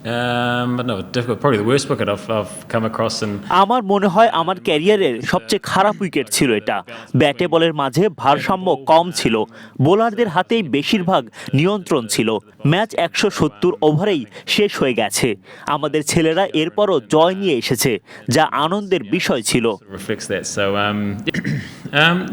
But no, difficult. Probably the worst wicket I've come across. And আমার মনে হয় আমার ক্যারিয়ারের সবচেয়ে খারাপ উইকেট ছিল এটা। ব্যাটে বলের মাঝে ভারসাম্য কম ছিল, বোলারদের হাতেই বেশিরভাগ নিয়ন্ত্রণ ছিল। ম্যাচ 170 ওভারেই শেষ হয়ে গেছে। আমাদের ছেলেরা এরপরও জয় নিয়ে এসেছে, যা আনন্দের বিষয় ছিল। reflects that. So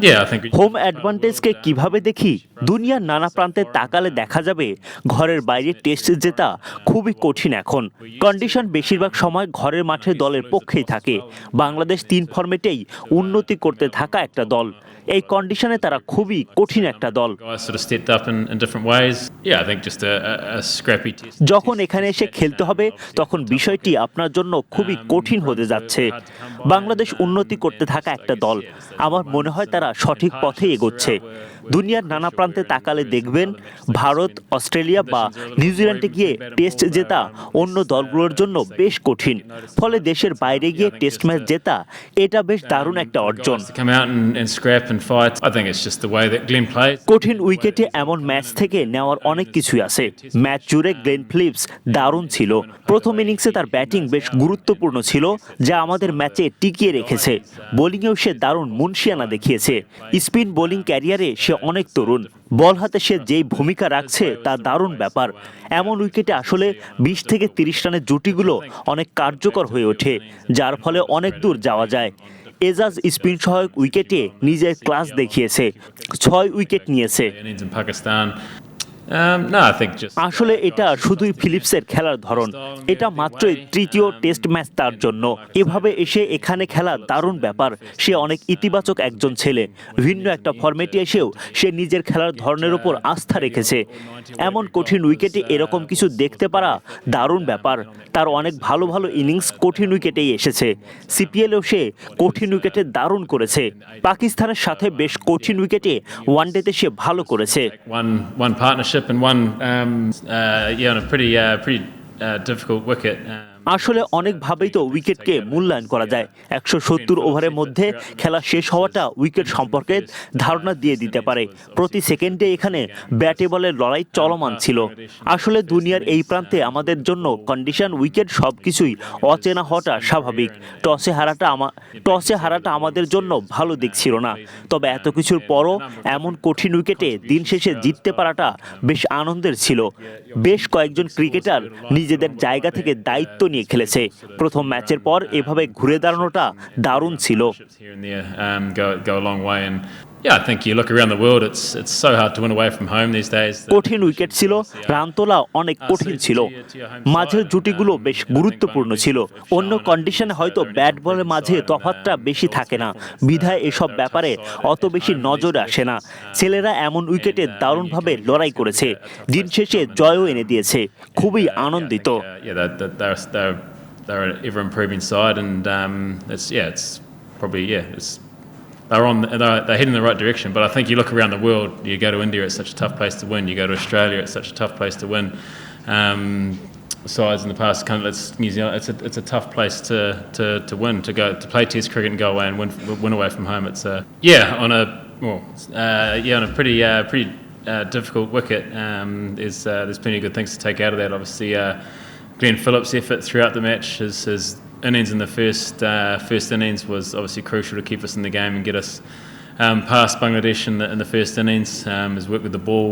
yeah, I think home অ্যাডভান্টেজকে কিভাবে দেখি? দুনিয়ার নানা প্রান্তে তাকালে দেখা যাবে ঘরের বাইরে টেস্ট জেতা খুবই কঠিন এখন। কন্ডিশন বেশিরভাগ সময় ঘরের মাঠে দলের পক্ষেই থাকে। বাংলাদেশ 3 ফরম্যাটেই উন্নতি করতে থাকা একটা দল। এই কন্ডিশনে তারা খুবই কঠিন একটা দল। guys sort of stepped up in different ways. Yeah, I think just a scrappy test. যখন এখানে এসে খেলতে হবে তখন বিষয়টি আপনার জন্য খুবই কঠিন হতে যাচ্ছে। বাংলাদেশ উন্নতি করতে থাকা একটা দল। আমার মনে হয় তারা সঠিক পথে এগোচ্ছে। দুনিয়ার নানা প্রান্তে তাকালে দেখবেন ভারত, অস্ট্রেলিয়া বা নিউজিল্যান্ডে গিয়ে টেস্ট জেতা অন্য দলগুলোর জন্য বেশ কঠিন। ফলে দেশের বাইরে গিয়ে টেস্ট ম্যাচ জেতা এটা বেশ দারুণ একটা অর্জন। To come out and scrap and fight. I think it's just the way that Glenn plays. কঠিন উইকেটে এমন ম্যাচ থেকে নেওয়ার অনেক কিছুই আছে। ম্যাচ জুড়ে গ্লেন ফিলিপস দারুণ ছিল। প্রথম ইনিংসে তার ব্যাটিং বেশ গুরুত্বপূর্ণ ছিল, যা আমাদের ম্যাচে টিকিয়ে রেখেছে। বোলিংয়েও সে দারুণ মুনশিয়ানা দেখিয়েছে। স্পিন বোলিং ক্যারিয়ারে সে অনেক তরুণ। বল হাতে সে যেই ভূমিকা রাখছে তা দারুণ ব্যাপার। এমন উইকেটে আসলে 20 থেকে 30 রানের জুটিগুলো অনেক কার্যকর হয়ে ওঠে, যার ফলে অনেক দূর যাওয়া যায়। এজাজ স্পিন সহায়ক উইকেটে নিজের ক্লাস দেখিয়েছে, 6 উইকেট নিয়েছে। Innings in Pakistan. No, I think just আসলে এটা শুধুই ফিলিপসের খেলার ধরন। এটা মাত্রই তৃতীয় টেস্ট ম্যাচ তার জন্য। এভাবে এসে এখানে খেলা দারুণ ব্যাপার। সে অনেক ইতিবাচক একজন ছেলে। ভিন্ন একটা ফরম্যাটে এসেও সে নিজের খেলার ধরনের উপর আস্থা রেখেছে। এমন কঠিন উইকেটে এরকম কিছু দেখতে পারা দারুণ ব্যাপার। তার অনেক ভালো ভালো ইনিংস কঠিন উইকেটেই এসেছে। সিপিএলেও সে কঠিন উইকেটে দারুণ করেছে। পাকিস্তানের সাথে বেশ কঠিন উইকেটে ওয়ানডেতে সে ভালো করেছে। one partnership and one yeah, on a pretty difficult wicket. আসলে অনেকভাবেই তো উইকেটকে মূল্যায়ন করা যায়। 170 ওভারের মধ্যে খেলা শেষ হওয়াটা উইকেট সম্পর্কে ধারণা দিয়ে দিতে পারে। প্রতি সেকেন্ডে এখানে ব্যাটে বলের লড়াই চলমান ছিল। আসলে দুনিয়ার এই প্রান্তে আমাদের জন্য কন্ডিশন, উইকেট সবকিছুই অচেনা হওয়াটা স্বাভাবিক। টসে হারাটা আমাদের জন্য ভালো দিক ছিল না। তবে এত কিছুর পরও এমন কঠিন উইকেটে দিন শেষে জিততে পারাটা বেশ আনন্দের ছিল। বেশ কয়েকজন ক্রিকেটার নিজেদের জায়গা থেকে দায়িত্ব নিয়ে খেলেছে। প্রথম ম্যাচের পর এভাবে ঘুরে দাঁড়ানোটা দারুণ ছিল। Here and there go a long way. And yeah, I think you look around the world, it's so hard to win away from home these days. কঠিন উইকেট ছিল, রান তোলা অনেক কঠিন ছিল। মাঝের জুটিগুলো বেশ গুরুত্বপূর্ণ ছিল। অন্য কন্ডিশনে হয়তো ব্যাট বলের মাঝে তফাৎটা বেশি থাকে না, বিধায় এসব ব্যাপারে অত বেশি নজরে আসে না। ছেলেরা এমন উইকেটে দারুণভাবে লড়াই করেছে, দিন শেষে জয়ও এনে দিয়েছে। খুবই আনন্দিত। Yeah, they're an ever improving side, and it's probably they're heading in the right direction. But I think you look around the world, you go to India, it's such a tough place to win. You go to Australia, it's such a tough place to win. Sides in the past, it's New Zealand. It's a tough place to win, to play Test cricket and go away and win away from home. It's on a pretty difficult wicket. There's plenty of good things to take out of that. Obviously, Glenn Phillips' effort throughout the match, his innings in the first innings was obviously crucial to keep us in the game and get us past Bangladesh in the first innings. His work with the ball.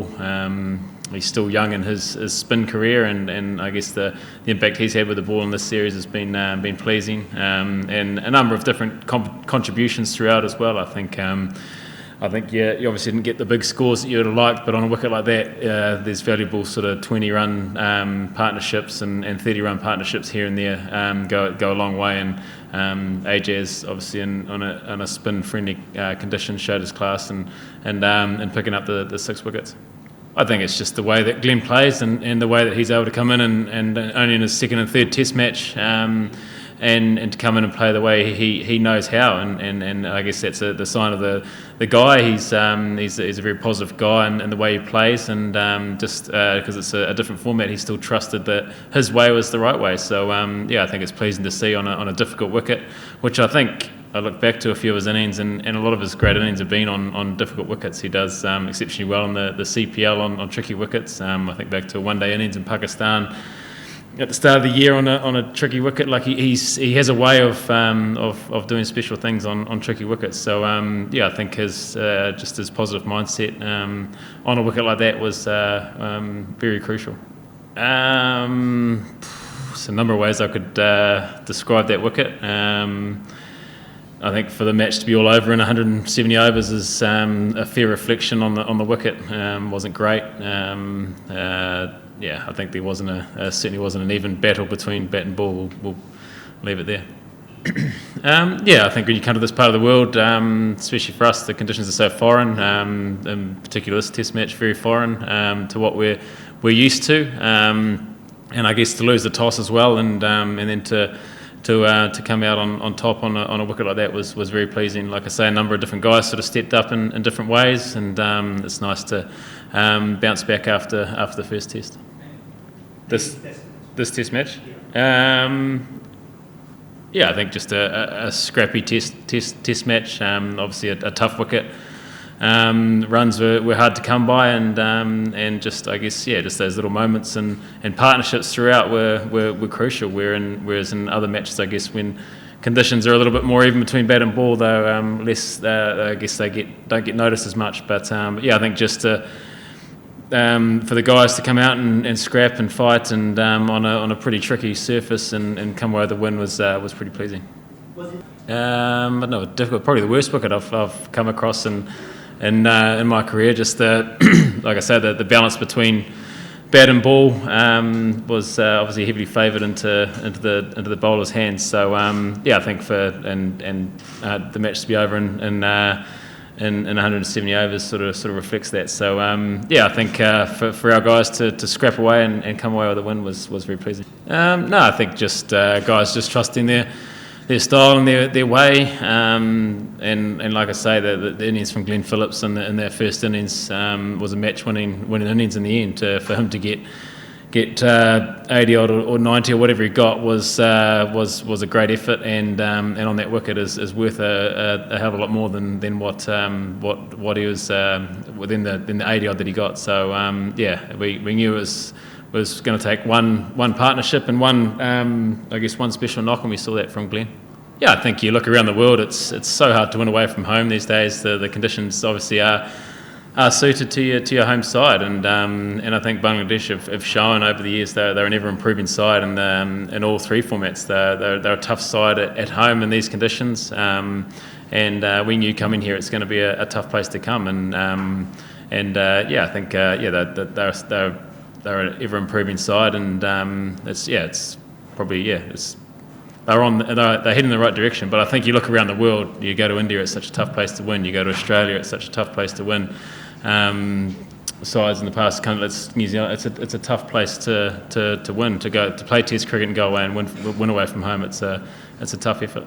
He's still young in his spin career, and I guess the impact he's had with the ball in this series has been pleasing. And a number of different contributions throughout as well. I think you obviously didn't get the big scores that you would have liked, but on a wicket like that, there's valuable sort of 20-run partnerships and 30-run partnerships here and there go a long way. And 𝐂𝐨𝐲𝐲𝐫 obviously on a spin-friendly condition showed his class and picking up the 6 wickets. I think it's just the way that Glenn plays and the way that he's able to come in and only in his second and third Test match. And to come in and play the way he knows how, and I guess that's the sign of the guy. He's a very positive guy in the way he plays, and just because it's a different format, he's still trusted that his way was the right way. So I think it's pleasing to see on a difficult wicket, which I think I look back to a few of his innings, and a lot of his great innings have been on difficult wickets. He does exceptionally well on the CPL on tricky wickets. I think back to a one-day innings in Pakistan. at the start of the year on a tricky wicket. Like he has a way of doing special things on tricky wickets. So I think his positive mindset on a wicket like that was very crucial. There's a number of ways I could describe that wicket. I think for the match to be all over in 170 overs is a fair reflection on the wicket. Wasn't great. I think there certainly wasn't an even battle between bat and ball. We'll leave it there. I think when you come to this part of the world, especially for us, the conditions are so foreign. In particular, this Test match very foreign to what we're used to, and I guess to lose the toss as well, and then to come out on top on a wicket like that was very pleasing. Like I say, a number of different guys sort of stepped up in different ways, and it's nice to bounce back after the first test. This Test match, I think just a scrappy test match. Obviously a tough wicket. Runs were hard to come by, and just I guess just those little moments and partnerships throughout were crucial. Whereas in other matches, I guess when conditions are a little bit more even between bat and ball, though less, I guess they don't get noticed as much. But I think just for the guys to come out and scrap and fight and on a pretty tricky surface and come away with the win was pretty pleasing. No, difficult. Probably the worst wicket I've come across in my career. Just like I said, the balance between bat and ball was obviously heavily favoured into the bowler's hands. So I think the match to be over in 170 overs sort of reflects that. So I think for our guys to scrap away and come away with a win was very pleasing. I think just guys just trusting their style and their way, and like I say, the innings from Glenn Phillips in their first innings was a match-winning innings in the end. For him to get 80 odd or 90 or whatever he got was a great effort, and on that wicket is worth a hell of a lot more than what he was within the 80 odd that he got. So we knew it was going to take one partnership and one special knock, and we saw that from Glenn. I think you look around the world, it's so hard to win away from home these days. The conditions obviously are suited to your home side, and I think Bangladesh have shown over the years they're an ever improving side, and in all three formats they're a tough side at home in these conditions, and we knew coming here it's going to be a tough place to come, I think they're an ever improving side, and they're heading in the right direction. But I think you look around the world, you go to India, it's such a tough place to win. You go to Australia, it's such a tough place to win. Sides in the past, New Zealand, it's a tough place to win, to play Test cricket and go away and win away from home. It's a tough effort.